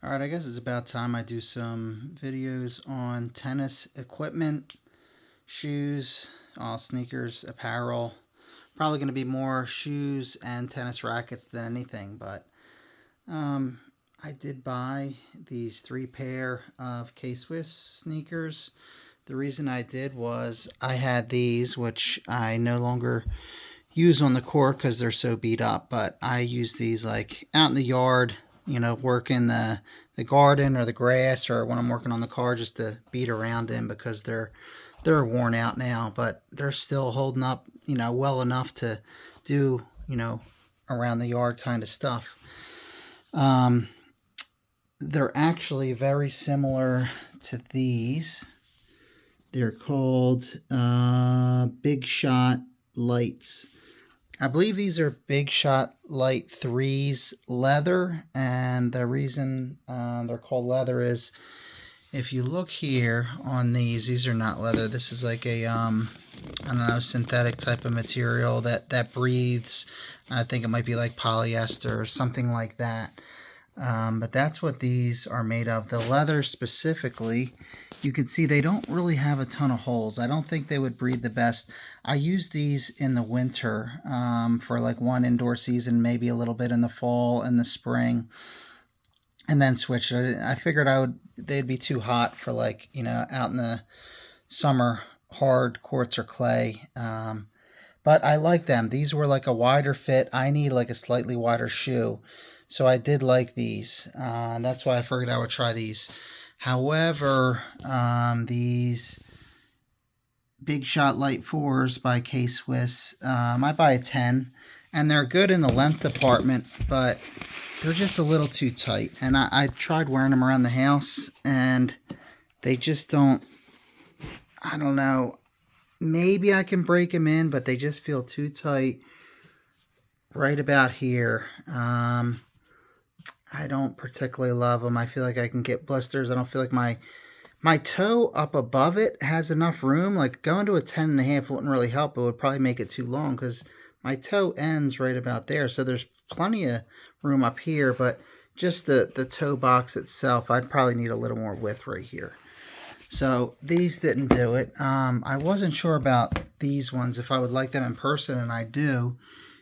Alright, I guess it's about time I do some videos on tennis equipment, shoes, sneakers, apparel. Probably going to be more shoes and tennis rackets than anything, but um, I did buy these 3 pair of K-Swiss sneakers. The reason I did was I had these, which I no longer use on the court because they're so beat up, but I use these like out in the yard, working the garden or the grass, or when I'm working on the car just to beat around in because they're worn out now, but they're still holding up, well enough to do, around the yard kind of stuff. Um, they're actually very similar to these. They're called bigshot lights. I believe these are bigshot light 3s leather, and the reason they're called leather is if you look here on these are not leather. This is like a I don't know, synthetic type of material that breathes. I think it might be like polyester or something like that. But that's what these are made of. The leather specifically, you can see they don't really have a ton of holes. I don't think they would breathe the best. I use these in the winter for like one indoor season, maybe a little bit in the fall and the spring, and then switch. I figured they'd be too hot for like, out in the summer hard courts or clay. But I like them. These were like a wider fit. I need like a slightly wider shoe. So I did like these. That's why I figured I would try these. However, these bigshot light 4s by K-Swiss, I buy a 10. And they're good in the length department, but they're just a little too tight. And I tried wearing them around the house, and they just don't, I don't know. Maybe I can break them in, but they just feel too tight right about here. I don't particularly love them. I feel like I can get blisters. I don't feel like my toe up above it has enough room. Like going to a 10.5 wouldn't really help. It would probably make it too long because my toe ends right about there. So there's plenty of room up here, but just the toe box itself, I'd probably need a little more width right here. So these didn't do it. I wasn't sure about these ones, if I would like them in person, and I do.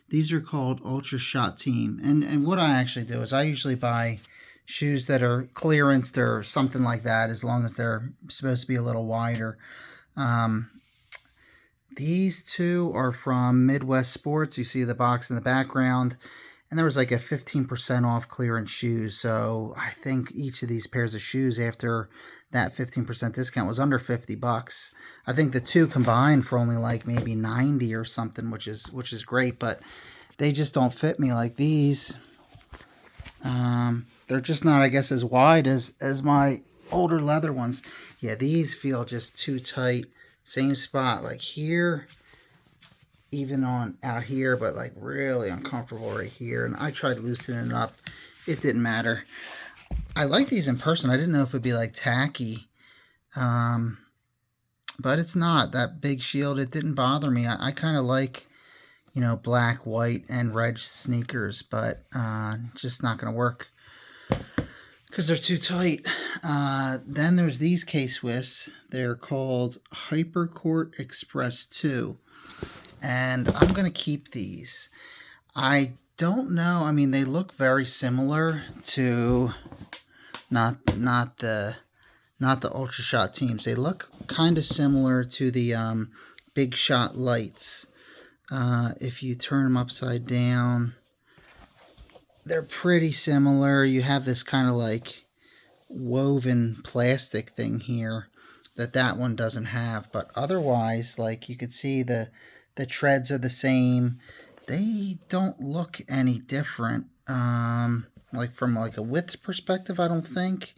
These are called ultrashot team. And what I actually do is I usually buy shoes that are clearanced or something like that, as long as they're supposed to be a little wider. These two are from Midwest Sports. You see the box in the background. And there was like a 15% off clearance shoes. So I think each of these pairs of shoes after that 15% discount was under $50. I think the two combined for only like maybe 90 or something, which is great, but they just don't fit me like these. They're just not, I guess, as wide as my older leather ones. Yeah, these feel just too tight. Same spot, like here, even on out here, but like really uncomfortable right here. And I tried loosening it up. It didn't matter. I like these in person. I didn't know if it'd be like tacky. But it's not. That big shield, it didn't bother me. I kind of like, black, white, and red sneakers, but just not going to work because they're too tight. Then there's these K-Swiss. They're called Hypercourt Express 2. And I'm going to keep these. I don't know. I mean, they look very similar to not the ultrashot teams. They look kind of similar to the bigshot lights. If you turn them upside down, they're pretty similar. You have this kind of like woven plastic thing here that one doesn't have. But otherwise, like you could see the treads are the same. They don't look any different. Like from like a width perspective, I don't think.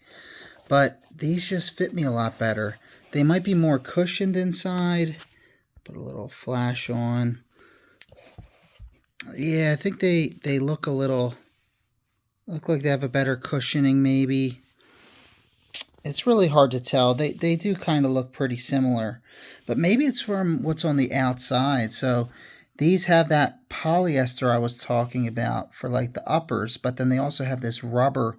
But these just fit me a lot better. They might be more cushioned inside. Put a little flash on. Yeah, I think they look look like they have a better cushioning maybe. It's really hard to tell. They do kind of look pretty similar. But maybe it's from what's on the outside. So these have that polyester I was talking about for like the uppers, but then they also have this rubber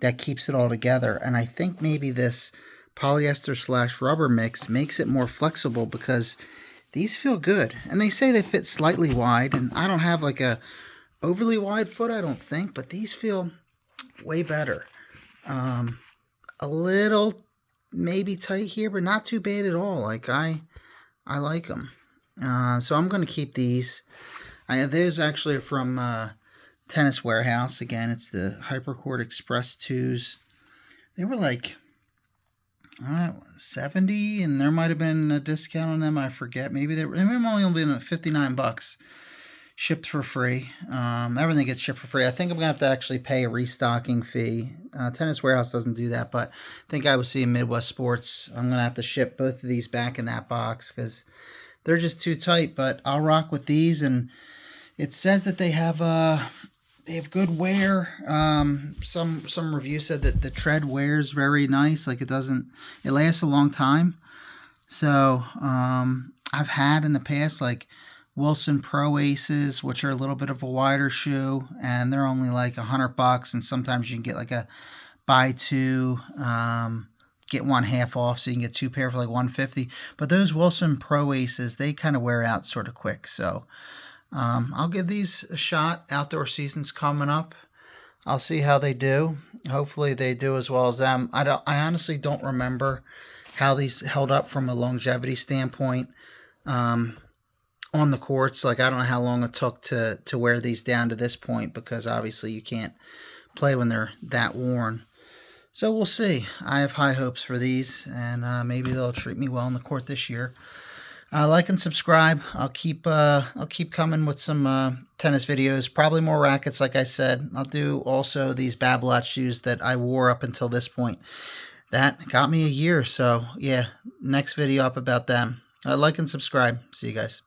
that keeps it all together. And I think maybe this polyester / rubber mix makes it more flexible, because these feel good. And they say they fit slightly wide, and I don't have like a overly wide foot, I don't think, but these feel way better. A little maybe tight here, but not too bad at all. Like I like them. So I'm going to keep these. Those actually are from Tennis Warehouse. Again, it's the Hypercourt Express 2s. They were like 70, and there might have been a discount on them. I forget. Maybe they might only been $59, shipped for free. Everything gets shipped for free. I think I'm gonna have to actually pay a restocking fee. Tennis Warehouse doesn't do that, but I think I was seeing Midwest Sports. I'm gonna have to ship both of these back in that box because they're just too tight. But I'll rock with these, and it says that they have good wear. Some reviews said that the tread wears very nice. Like it lasts a long time. So I've had in the past like Wilson Pro Aces, which are a little bit of a wider shoe, and they're only like $100. And sometimes you can get like a buy two, get one half off, so you can get two pair for like $150. But those Wilson Pro Aces, they kind of wear out sort of quick. So I'll give these a shot. Outdoor season's coming up. I'll see how they do. Hopefully they do as well as them. I honestly don't remember how these held up from a longevity standpoint on the courts. Like I don't know how long it took to wear these down to this point, because obviously you can't play when they're that worn. So we'll see. I have high hopes for these, and maybe they'll treat me well in the court this year. Like and subscribe. I'll keep coming with some tennis videos, probably more rackets, like I said. I'll do also these Babolat shoes that I wore up until this point. That got me a year, so yeah, next video up about them. Like and subscribe. See you guys.